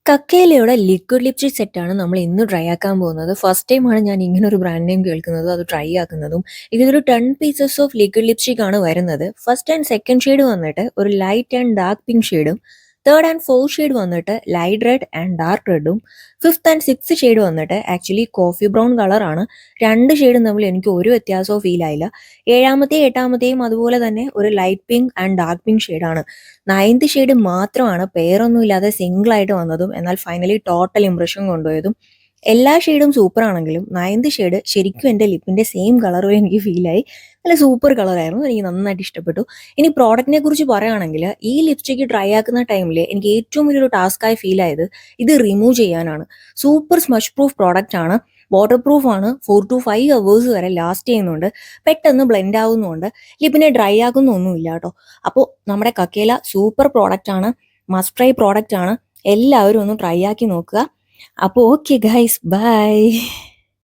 കക്കേലയുടെ liquid lipstick സെറ്റാണ് നമ്മൾ ഇന്ന് ട്രൈ ആക്കാൻ പോകുന്നത്. ഫസ്റ്റ് ടൈമാണ് ഞാൻ ഇങ്ങനൊരു ബ്രാൻഡ് നെയിം കേൾക്കുന്നതും, അത് ട്രൈ ആക്കുന്നതും. ഇതിലൊരു 10 പീസസ് ഓഫ് ലിക്വിഡ് ലിപ്സ്റ്റിക് ആണ് വരുന്നത്. ഫസ്റ്റ് ആൻഡ് സെക്കൻഡ് ഷെയ്ഡ് വന്നിട്ട് ഒരു ലൈറ്റ് ആൻഡ് ഡാർക്ക് പിങ്ക് ഷെയ്ഡും, തേർഡ് ആൻഡ് ഫോർത്ത് ഷെയ്ഡ് വന്നിട്ട് ലൈറ്റ് റെഡ് ആൻഡ് ഡാർക്ക് റെഡും, ഫിഫ്ത്ത് ആൻഡ് സിക്സ്ത് ഷെയ്ഡ് വന്നിട്ട് ആക്ച്വലി കോഫി ബ്രൗൺ കളറാണ്. രണ്ട് ഷെയ്ഡും തമ്മിൽ എനിക്ക് ഒരു വ്യത്യാസവും ഫീൽ ആയില്ല. ഏഴാമത്തെയും എട്ടാമത്തെയും അതുപോലെ തന്നെ ഒരു light pink and dark pink ഷെയ്ഡാണ്. നയൻത് ഷെയ്ഡ് മാത്രമാണ് പെയറൊന്നും ഇല്ലാതെ സിംഗിൾ ആയിട്ട് വന്നതും എന്നാൽ ഫൈനലി ടോട്ടൽ ഇംപ്രഷൻ കൊണ്ടുപോയതും. എല്ലാ ഷെയ്ഡും സൂപ്പർ ആണെങ്കിലും നയൻത് ഷെയ്ഡ് ശരിക്കും എൻ്റെ ലിപ്പിൻ്റെ സെയിം കളർ പോലെ എനിക്ക് ഫീലായി. നല്ല സൂപ്പർ കളറായിരുന്നു, എനിക്ക് നന്നായിട്ട് ഇഷ്ടപ്പെട്ടു. ഇനി പ്രോഡക്റ്റിനെ കുറിച്ച് പറയുകയാണെങ്കിൽ ഈ ലിപ്സ്റ്റിക്ക് ട്രൈ ആക്കുന്ന ടൈമിൽ എനിക്ക് ഏറ്റവും വലിയൊരു ടാസ്ക്കായി ഫീൽ ആയത് ഇത് റിമൂവ് ചെയ്യാനാണ്. സൂപ്പർ സ്മച്ച് പ്രൂഫ് പ്രോഡക്റ്റ് ആണ്, വാട്ടർ പ്രൂഫ് ആണ്, 4 to 5 hours വരെ ലാസ്റ്റ് ചെയ്യുന്നുണ്ട്, പെട്ടെന്ന് ബ്ലെൻഡ് ആവുന്നുണ്ട്, ലിപ്പിനെ ഡ്രൈ ആക്കുന്നൊന്നുമില്ല കേട്ടോ. അപ്പോൾ നമ്മുടെ കക്കേല സൂപ്പർ പ്രോഡക്റ്റ് ആണ്, മസ്റ്റ് ട്രൈ പ്രോഡക്റ്റ് ആണ്. എല്ലാവരും ഒന്ന് ട്രൈ ആക്കി നോക്കുക. അപ്പോൾ ഓക്കെ ഗൈസ്, ബൈ.